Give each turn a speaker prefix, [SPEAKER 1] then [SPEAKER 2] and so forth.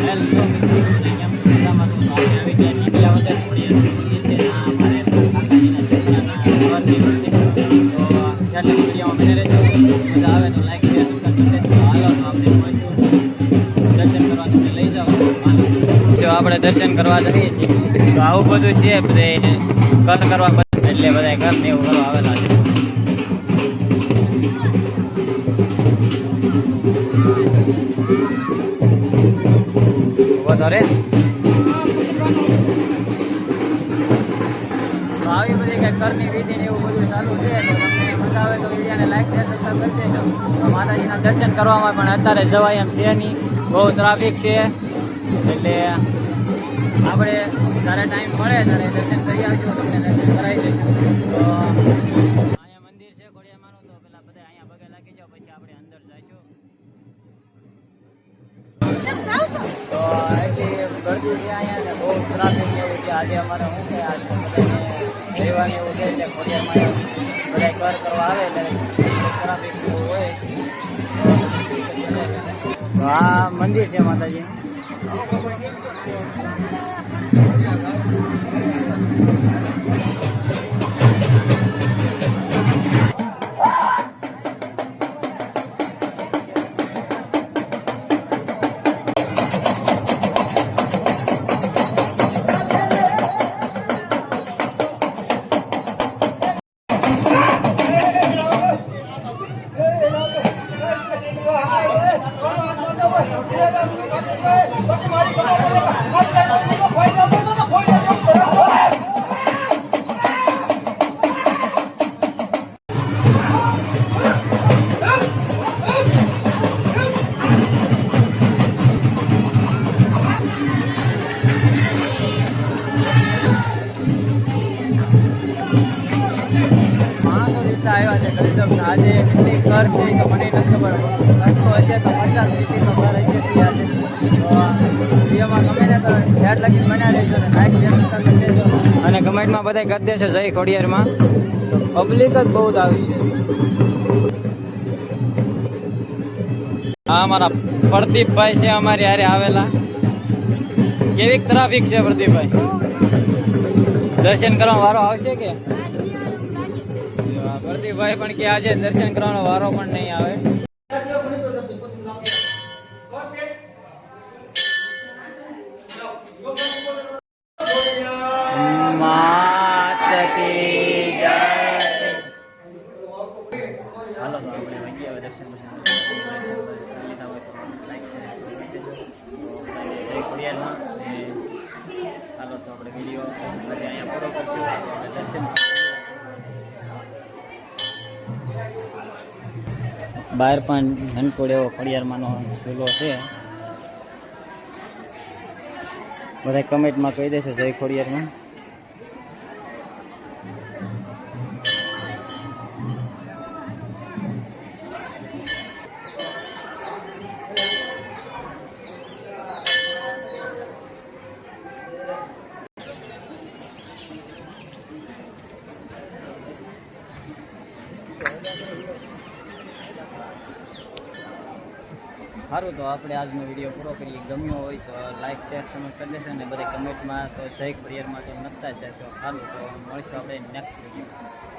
[SPEAKER 1] Hello મિત્રો, કેમ છો? મજામાં છો? તો આપણે આવી ગયા છીએ વિદ્યાવદર ખોડિયાર છે. આ અમારે કાકાજીના છોકરાના ઘરની છે. તો જ્યારે વિડીયોમાં બને રહેજો, મજા આવે તો લાઈક શેર સબસ્ક્રાઇબ કરજો. હાલો તો આપણે મળીશું દર્શન કરવા, તમને લઈ જાઓ. જો આપણે દર્શન કરવા જઈએ છીએ તો આવું બધું છે, બધે કર કરવા એટલે બધા ઘર ને એવું કરવા આવેલા છે. વધારે તો આવી બધી કંઈક કરની વિધિ ને એવું બધું ચાલુ છે. તો તમને મજા આવે તો વિડીયોને લાઈક શેર સબસ્ક્રાઇબ કરી દેજો. તો માતાજીના દર્શન કરવામાં પણ અત્યારે જવાય એમ છે નહીં, બહુ ટ્રાફિક છે. એટલે આપણે જ્યારે ટાઈમ મળે ત્યારે દર્શન કરી આવજો, તમને દર્શન કરાવી દઈશું. તો અહીંયા મંદિર છે ખોડિયારમાંનું, તો પેલા બધા અહીંયા પગે લાગી જાઓ, પછી આપણે અંદર જઈશું. તો એટલી ગરદી છે અહીંયા ને બહુ ટ્રાફિક એવું છે. આજે અમારે શું છે, આજે બધાને રહેવાનું એવું છે, એટલે ખોડિયારમાં બધા કર કરવા આવે એટલે ટ્રાફિક એવું હોય. તો આ મંદિર છે માતાજી. આવ્યા છે ગજબ. આજે કેટલી કર છે તો મને નથી ખબર, કરતો હશે તો 50 રૂપિયાનો કર હશે. તો વિડીયોમાં ગમે ને તો હેડ લગી બનાવી દેજો ને લાઈક શેર કરી દેજો. અને કમેન્ટમાં બધા કરી દેશે જય ખોડિયારમાં. પબ્લિક જ બહુ જ આવશે. હા, અમારા પ્રદીપભાઈ છે અમારી હારે આવેલા. કેવી ટ્રાફિક છે પ્રદીપભાઈ? દર્શન કરવા વારો આવશે કે? પ્રદીપભાઈ પણ કે આજે દર્શન કરવાનો વારો પણ નહીં આવે. હાલો તો આપણે વાગી આવે દર્શન લીધા હોય તો લાઈક શેર જય ખોડિયારમાં. હાલો તો આપણે વિડીયો પછી અહીંયા પૂરો કરશું. દર્શન બહાર પણ ધનકોડ એવો ખોડિયારમાંનો ચૂલો છે. બધા કમેન્ટમાં કહી દેશે જય ખોડિયારમાં. સારું, તો આપણે આજનો વિડીયો પૂરો કરીએ. ગમ્યો હોય તો લાઈક શેર કમેન્ટ કરી દેશો અને બધા કમેન્ટમાં તો જય ખોડિયારમાં તો નખતા જ જશો. સારું, તો મળીશું આપણે નેક્સ્ટ વિડીયો.